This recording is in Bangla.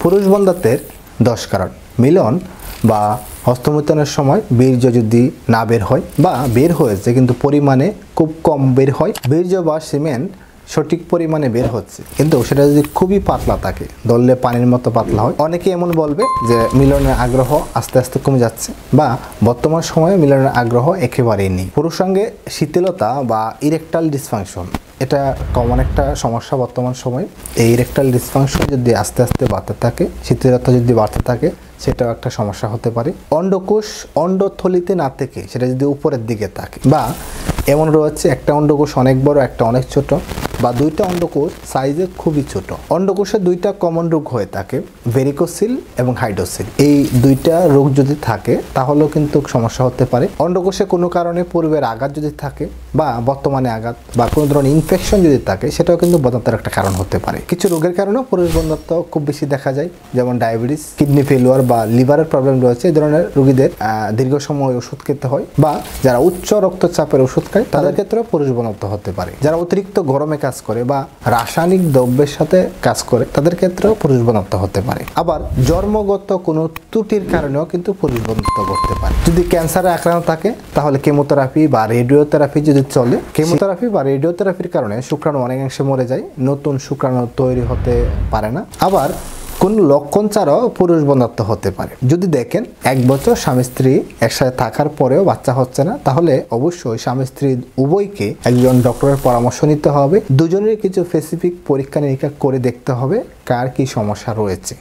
পুরুষ বন্ধ্যাত্বের 10 কারণ। মিলন বা হস্তমৈথুনের সময় বীর্য যদি না বের হয় বা বের হয়েছে কিন্তু পরিমাণে খুব কম বের হয়, বীর্য বা সিমেন্ট সঠিক পরিমাণে বের হচ্ছে কিন্তু সেটা যদি খুবই পাতলা থাকে, দললে পানির মতো পাতলা হয়, অনেকে এমন বলবে যে মিলনের আগ্রহ আস্তে আস্তে কমে যাচ্ছে বা বর্তমান সময়ে মিলনের আগ্রহ একেবারেই নেই। পুরুষাঙ্গে শিথিলতা বা ইরেকটাইল ডিসফাংশন এটা কমন একটা সমস্যা বর্তমান সময়ে। এই ইরেকটাইল ডিসফাংশন যদি আস্তে আস্তে বাড়তে থাকে, শিথিলতা যদি বাড়তে থাকে, সেটাও একটা সমস্যা হতে পারে। অন্ডকোষ অন্ডথলিতে না থেকে সেটা যদি উপরের দিকে থাকে বা এমন রয়েছে একটা অন্ডকোষ অনেক বড় একটা অনেক ছোট বা দুইটা অন্ডকোষ সাইজে খুবই ছোট। অন্ডকোষে দুইটা কমন রোগ হয়ে থাকে, ভেরিকোসিল এবং হাইড্রোসিল। এই দুইটা রোগ যদি থাকে তাহলেও কিন্তু সমস্যা হতে পারে। অন্ডকোষে কোনো কারণে পূর্বের আঘাত যদি থাকে বা বর্তমানে আঘাত বা কোনো ধরনের ইনফেকশন যদি থাকে, সেটাও কিন্তু বন্ধ্যাত্বের একটা কারণ হতে পারে। কিছু রোগের কারণেও পুরুষ বন্ধ্যাত্ব খুব বেশি দেখা যায়, যেমন ডায়াবেটিস, কিডনি ফেলিওর বা লিভারের প্রবলেম রয়েছে। এই ধরনের রোগীদের দীর্ঘ সময় ওষুধ খেতে হয় বা যারা উচ্চ রক্তচাপের ওষুধ খায় তাদের ক্ষেত্রেও পুরুষ বন্ধ্যাত্ব হতে পারে। যারা অতিরিক্ত গরমে কাজ করে বা রাসায়নিক দ্রব্যের সাথে কাজ করে তাদের ক্ষেত্রেও পুরুষ বন্ধ্যাত্ব হতে পারে। আবার জন্মগত কোনো ত্রুটির কারণেও কিন্তু পুরুষ বন্ধ্যাত্ব করতে পারে। যদি ক্যান্সারে আক্রান্ত থাকে তাহলে কেমোথেরাপি বা রেডিওথেরাপি যদি চলে, কেমোথেরাপি বা রেডিওথেরাপির কারণে শুক্রাণু অনেকাংশে মরে যায়, নতুন শুক্রাণু তৈরি হতে পারে না। আবার কোন লক্ষণ ছাড়াও পুরুষ বন্ধ্যাত্ব হতে পারে। যদি দেখেন 1 বছর স্বামী স্ত্রী একসাথে থাকার পরেও বাচ্চা হচ্ছে না, তাহলে অবশ্যই স্বামী স্ত্রী উভয়কে একজন ডক্টরের পরামর্শ নিতে হবে। দুজনের কিছু স্পেসিফিক পরীক্ষা নিরীক্ষা করে দেখতে হবে কার কি সমস্যা রয়েছে।